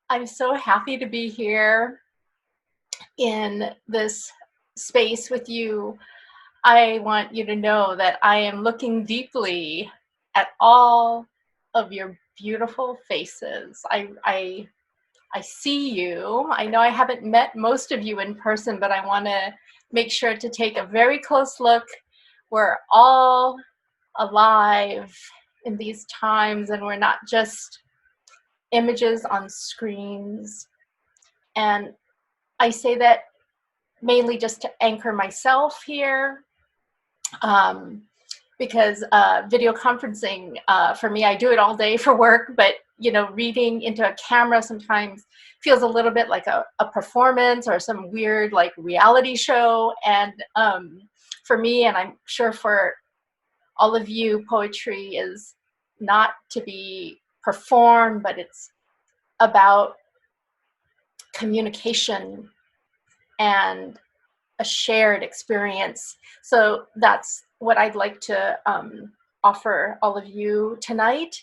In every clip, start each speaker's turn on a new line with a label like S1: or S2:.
S1: I'm so happy to be here in this space with you. I want you to know that I am looking deeply at all of your beautiful faces. I see you. I know I haven't met most of you in person, but I want to make sure to take a very close look. We're all alive in these times, and we're not just images on screens. And I say that mainly just to anchor myself here, because video conferencing, for me, I do it all day for work, but reading into a camera sometimes feels a little bit like a performance or some weird like reality show. And for me, and I'm sure for all of you, poetry is not to be performed, but it's about communication and a shared experience. So that's what I'd like to offer all of you tonight.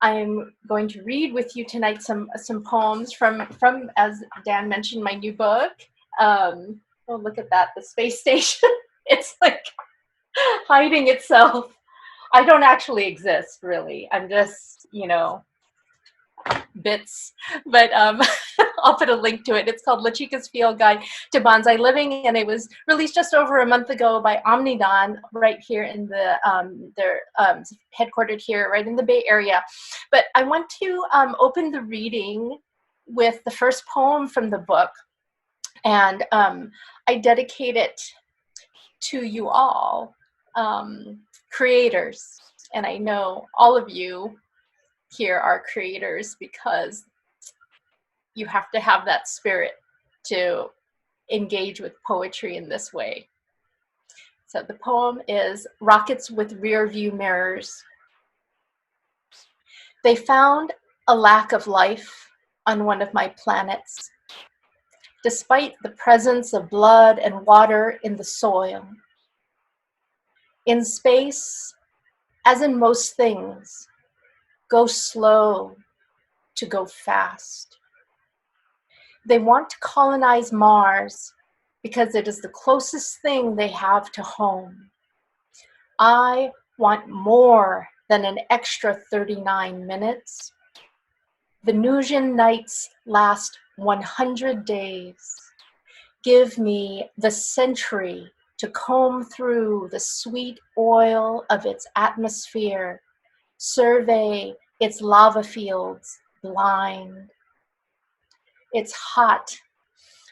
S1: I'm going to read with you tonight some poems from, as Dan mentioned, my new book. Oh, look at that, the space station. It's like hiding itself. I don't actually exist, really. I'm just, bits, but I'll put a link to it. It's called La Chica's Field Guide to Bonsai Living, and it was released just over a month ago by Omnidon right here in the, they're headquartered here right in the Bay Area. But I want to open the reading with the first poem from the book, and I dedicate it to you all, creators. And I know all of you here are creators because you have to have that spirit to engage with poetry in this way. So the poem is Rockets with Rear View Mirrors. They found a lack of life on one of my planets, despite the presence of blood and water in the soil. In space, as in most things, go slow to go fast. They want to colonize Mars because it is the closest thing they have to home. I want more than an extra 39 minutes. Venusian nights last 100 days. Give me the century to comb through the sweet oil of its atmosphere, survey its lava fields blind. It's hot,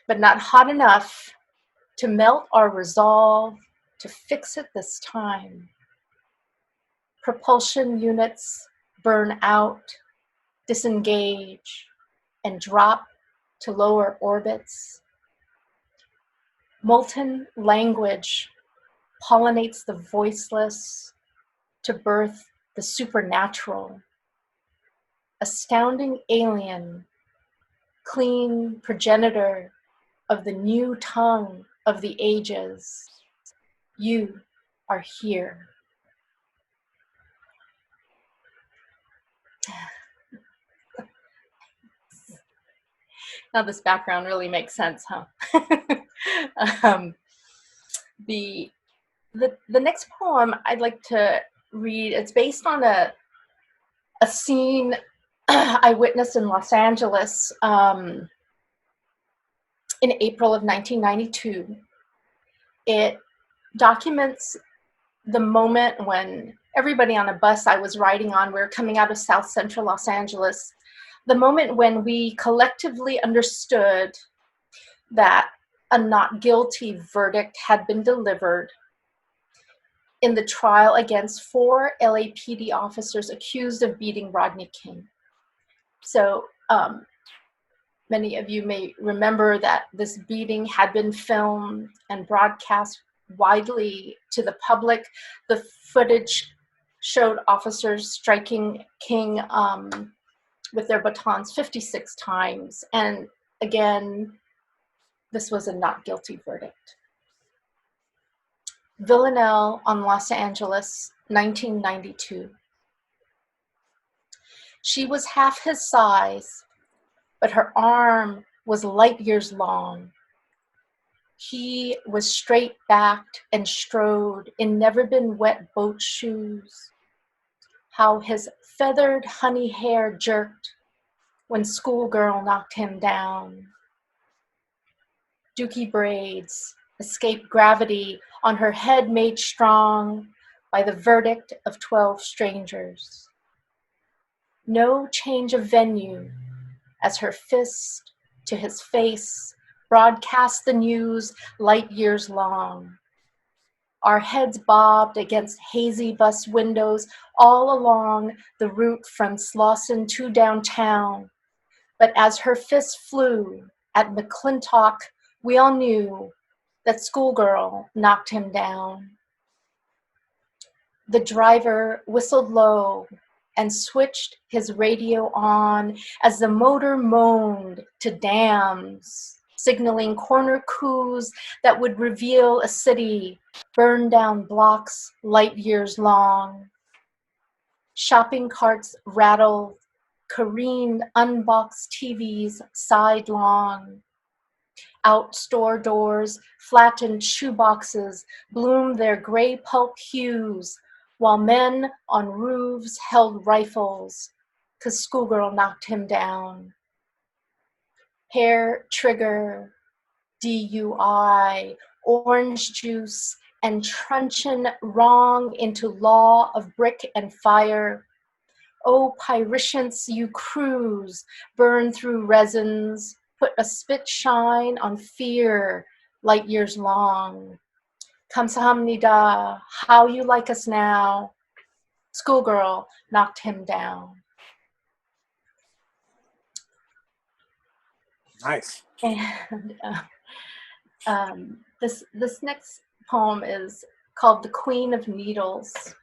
S1: but not hot enough to melt our resolve to fix it this time. Propulsion units burn out, disengage, and drop to lower orbits. Molten language pollinates the voiceless to birth the supernatural. Astounding alien, clean progenitor of the new tongue of the ages. You are here. Now this background really makes sense, huh? The next poem I'd like to read, it's based on a scene I witnessed in Los Angeles in April of 1992. It documents the moment when everybody on a bus I was riding on, we were coming out of South Central Los Angeles, the moment when we collectively understood that a not guilty verdict had been delivered in the trial against 4 LAPD officers accused of beating Rodney King. So many of you may remember that this beating had been filmed and broadcast widely to the public. The footage showed officers striking King with their batons 56 times. And again, this was a not guilty verdict. Villanelle on Los Angeles, 1992. She was half his size, but her arm was light years long. He was straight-backed and strode in never-been-wet boat shoes. How his feathered honey hair jerked when schoolgirl knocked him down. Dookie braids escaped gravity on her head made strong by the verdict of 12 strangers. No change of venue as her fist to his face broadcast the news light years long. Our heads bobbed against hazy bus windows all along the route from Slauson to downtown. But as her fist flew at McClintock, we all knew that schoolgirl knocked him down. The driver whistled low and switched his radio on as the motor moaned to dams, signaling corner coups that would reveal a city burned down blocks light years long. Shopping carts rattled, careened unboxed TVs sidelong. Out store doors, flattened shoeboxes bloomed their gray pulp hues, while men on roofs held rifles, 'cause schoolgirl knocked him down. Hair trigger, DUI, orange juice, and truncheon wrong into law of brick and fire. Oh, pyritiants, you crews, burn through resins, put a spit shine on fear light years long. Kamsahamnida, how you like us now? Schoolgirl knocked him down.
S2: Nice.
S1: And this next poem is called The Queen of Needles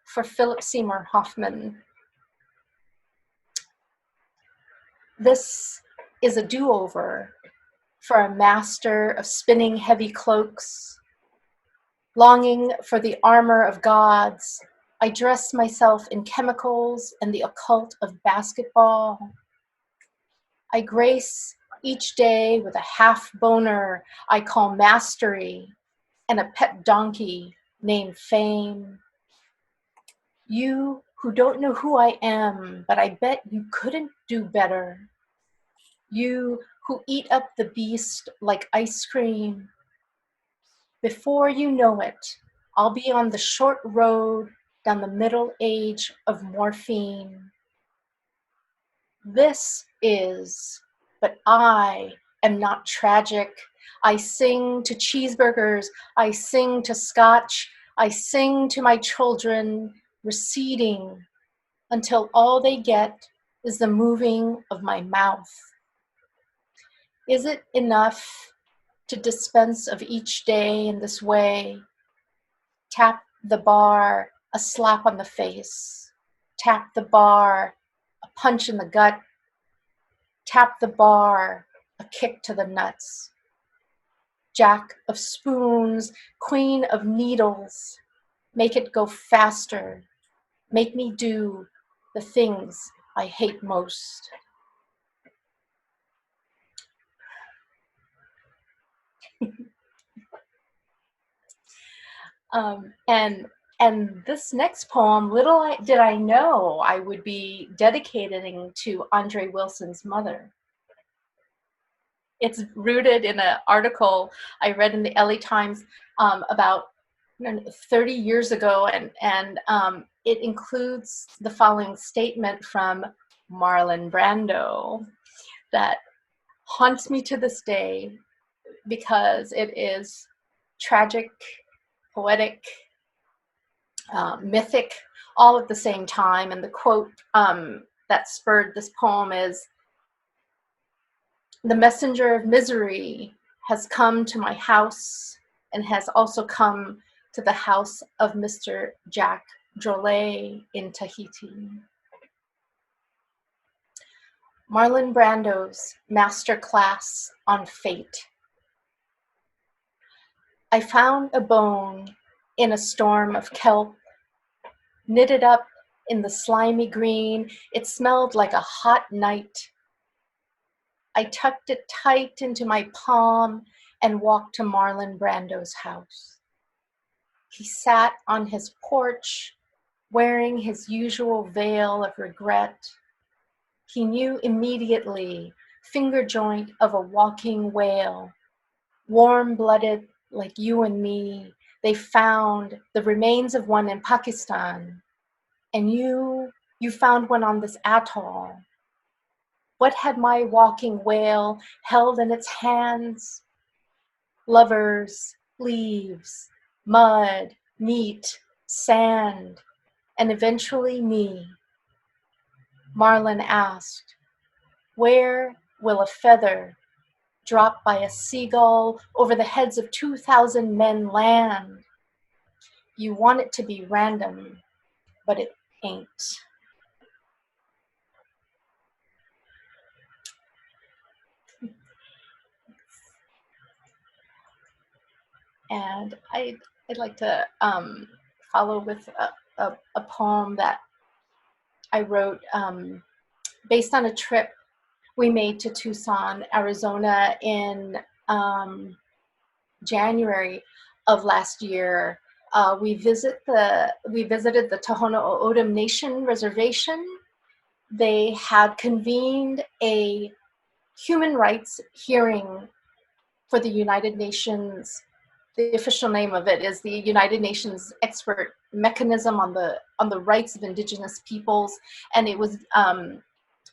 S1: for Philip Seymour Hoffman. This is a do-over for a master of spinning heavy cloaks. Longing for the armor of gods, I dress myself in chemicals and the occult of basketball. I grace each day with a half-boner I call mastery and a pet donkey named fame. You who don't know who I am, but I bet you couldn't do better. You who eat up the beast like ice cream. Before you know it, I'll be on the short road down the middle age of morphine. This is, but I am not tragic. I sing to cheeseburgers, I sing to scotch, I sing to my children, receding until all they get is the moving of my mouth. Is it enough to dispense of each day in this way? Tap the bar, a slap on the face. Tap the bar, a punch in the gut. Tap the bar, a kick to the nuts. Jack of spoons, queen of needles. Make it go faster. Make me do the things I hate most. And this next poem, little did I know I would be dedicating to Andre Wilson's mother. It's rooted in an article I read in the LA Times about 30 years ago, and it includes the following statement from Marlon Brando that haunts me to this day because it is tragic, poetic, mythic, all at the same time. And the quote that spurred this poem is, "The messenger of misery has come to my house and has also come to the house of Mr. Jack Drolet in Tahiti." Marlon Brando's master class on fate. I found a bone in a storm of kelp, knitted up in the slimy green. It smelled like a hot night. I tucked it tight into my palm and walked to Marlon Brando's house. He sat on his porch, wearing his usual veil of regret. He knew immediately, finger joint of a walking whale, warm-blooded like you and me. They found the remains of one in Pakistan, and you found one on this atoll. What had my walking whale held in its hands? Lovers, leaves, mud, meat, sand, and eventually me. Marlon asked, where will a feather dropped by a seagull over the heads of 2,000 men land? You want it to be random, but it ain't. And I'd like to follow with a poem that I wrote based on a trip we made to Tucson, Arizona in January of last year. We visited the Tohono O'odham Nation Reservation. They had convened a human rights hearing for the United Nations. The official name of it is the United Nations Expert Mechanism on the Rights of Indigenous Peoples, and it was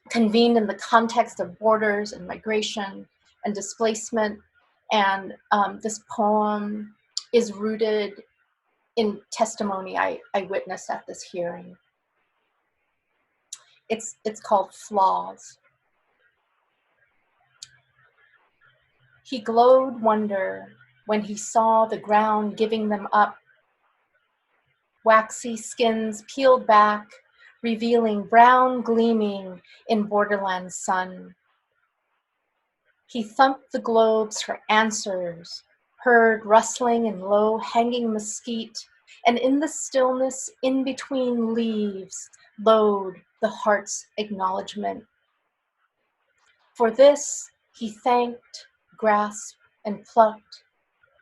S1: convened in the context of borders and migration and displacement. And this poem is rooted in testimony I witnessed at this hearing. It's called Flaws. He glowed wonder when he saw the ground giving them up. Waxy skins peeled back, revealing brown gleaming in borderland sun. He thumped the globes for answers, heard rustling and low hanging mesquite, and in the stillness in between leaves, lowed the heart's acknowledgement. For this he thanked, grasped, and plucked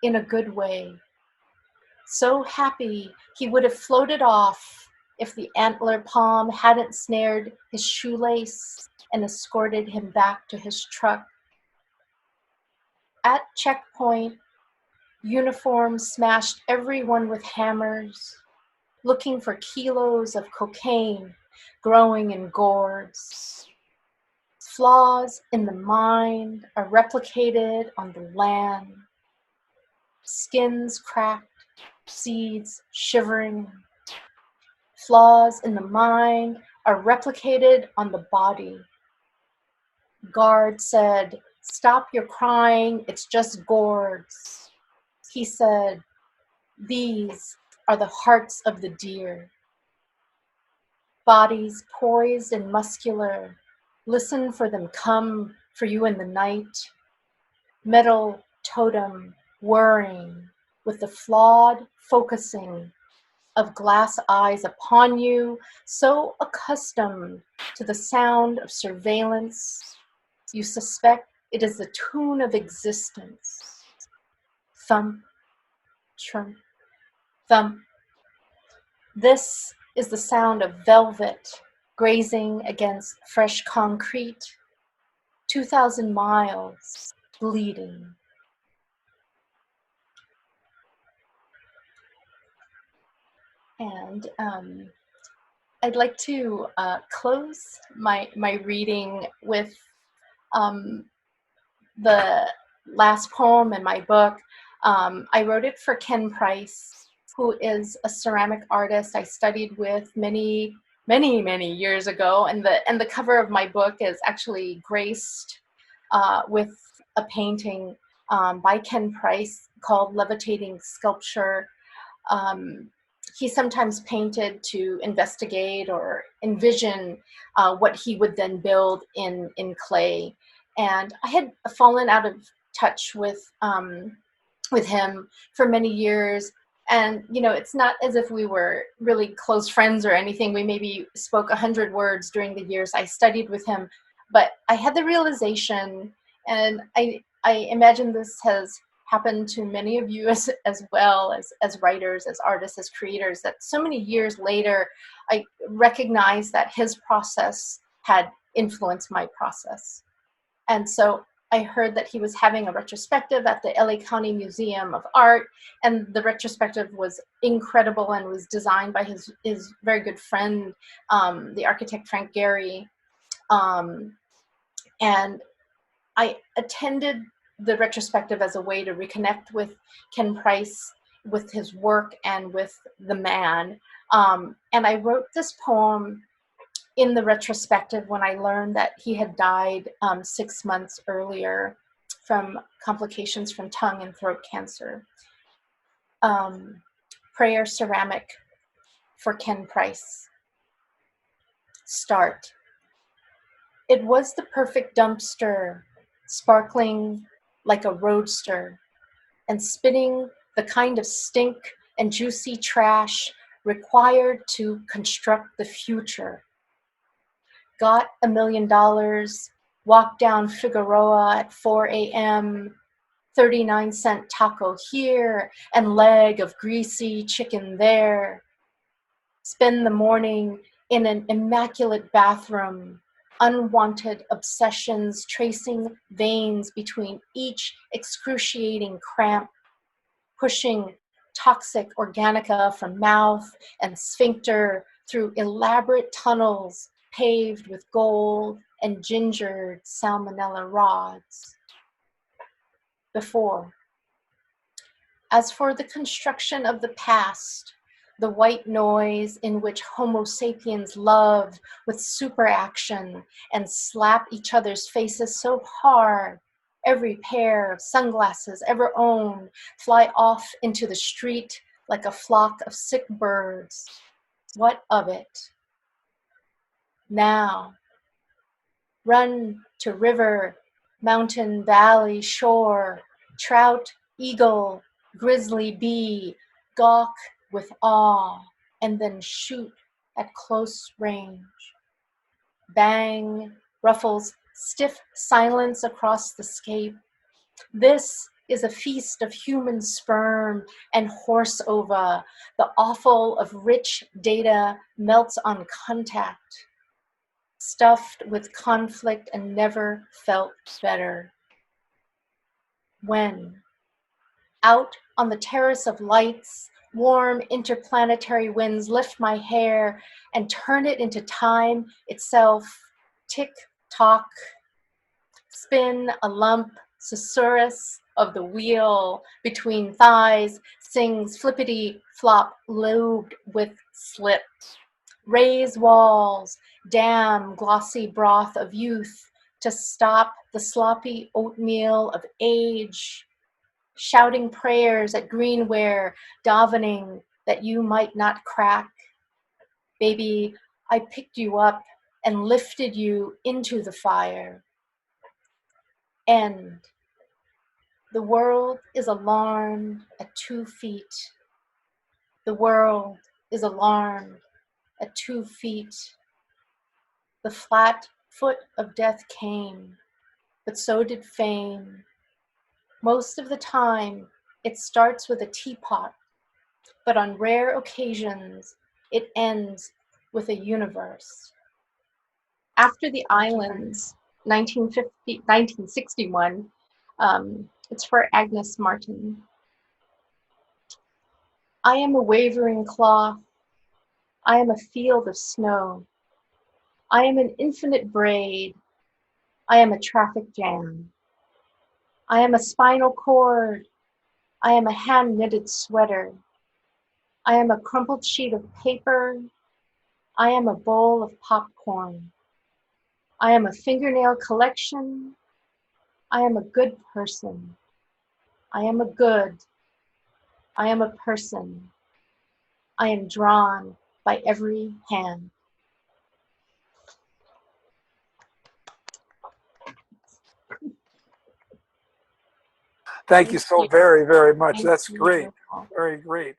S1: in a good way. So happy he would have floated off if the antler palm hadn't snared his shoelace and escorted him back to his truck. At checkpoint, uniforms smashed everyone with hammers, looking for kilos of cocaine growing in gourds. Flaws in the mind are replicated on the land. Skins cracked, seeds shivering. Flaws in the mind are replicated on the body. Guard said, "Stop your crying, it's just gourds." He said, "These are the hearts of the deer." Bodies poised and muscular, listen for them come for you in the night. Metal totem whirring with the flawed focusing of glass eyes upon you, so accustomed to the sound of surveillance, you suspect it is the tune of existence. Thump, trump, thump. This is the sound of velvet grazing against fresh concrete, 2,000 miles bleeding. And I'd like to close my reading with the last poem in my book. I wrote it for Ken Price, who is a ceramic artist I studied with many years ago, and the cover of my book is actually graced with a painting by Ken Price called Levitating Sculpture. He sometimes painted to investigate or envision what he would then build in clay. And I had fallen out of touch with him for many years. And, you know, it's not as if we were really close friends or anything. We maybe spoke 100 words during the years I studied with him. But I had the realization, and I imagine this has happened to many of you as well as writers, as artists, as creators, that so many years later, I recognized that his process had influenced my process. And so I heard that he was having a retrospective at the LA County Museum of Art, and the retrospective was incredible and was designed by his very good friend, the architect Frank Gehry. And I attended the retrospective as a way to reconnect with Ken Price, with his work, and with the man. And I wrote this poem in the retrospective when I learned that he had died 6 months earlier from complications from tongue and throat cancer. Prayer ceramic for Ken Price. Start. It was the perfect dumpster, sparkling like a roadster, and spitting the kind of stink and juicy trash required to construct the future. Got $1 million, walked down Figueroa at 4 a.m., 39-cent taco here, and leg of greasy chicken there. Spend the morning in an immaculate bathroom, unwanted obsessions tracing veins between each excruciating cramp, pushing toxic organica from mouth and sphincter through elaborate tunnels paved with gold and gingered salmonella rods. Before. As for the construction of the past, the white noise in which Homo sapiens love with superaction and slap each other's faces so hard, every pair of sunglasses ever owned fly off into the street like a flock of sick birds. What of it? Now, run to river, mountain, valley, shore, trout, eagle, grizzly bee, gawk with awe, and then shoot at close range. Bang, ruffles stiff silence across the scape. This is a feast of human sperm and horse ova. The offal of rich data melts on contact, stuffed with conflict and never felt better. When? Out on the terrace of lights, warm interplanetary winds lift my hair and turn it into time itself. Tick tock, spin a lump, susurrus of the wheel between thighs, sings flippity flop, lubed with slip. Raise walls, dam glossy broth of youth to stop the sloppy oatmeal of age. Shouting prayers at greenware, davening that you might not crack. Baby, I picked you up and lifted you into the fire. End. The world is alarmed at 2 feet. The world is alarmed at 2 feet. The flat foot of death came, but so did fame. Most of the time, it starts with a teapot, but on rare occasions, it ends with a universe. After the Islands, 1961, it's for Agnes Martin. I am a wavering cloth. I am a field of snow. I am an infinite braid. I am a traffic jam. I am a spinal cord. I am a hand-knitted sweater. I am a crumpled sheet of paper. I am a bowl of popcorn. I am a fingernail collection. I am a good person. I am a good. I am a person. I am drawn by every hand.
S2: Thank you so very, very much.
S1: Thank
S2: That's
S1: you.
S2: great. Very great.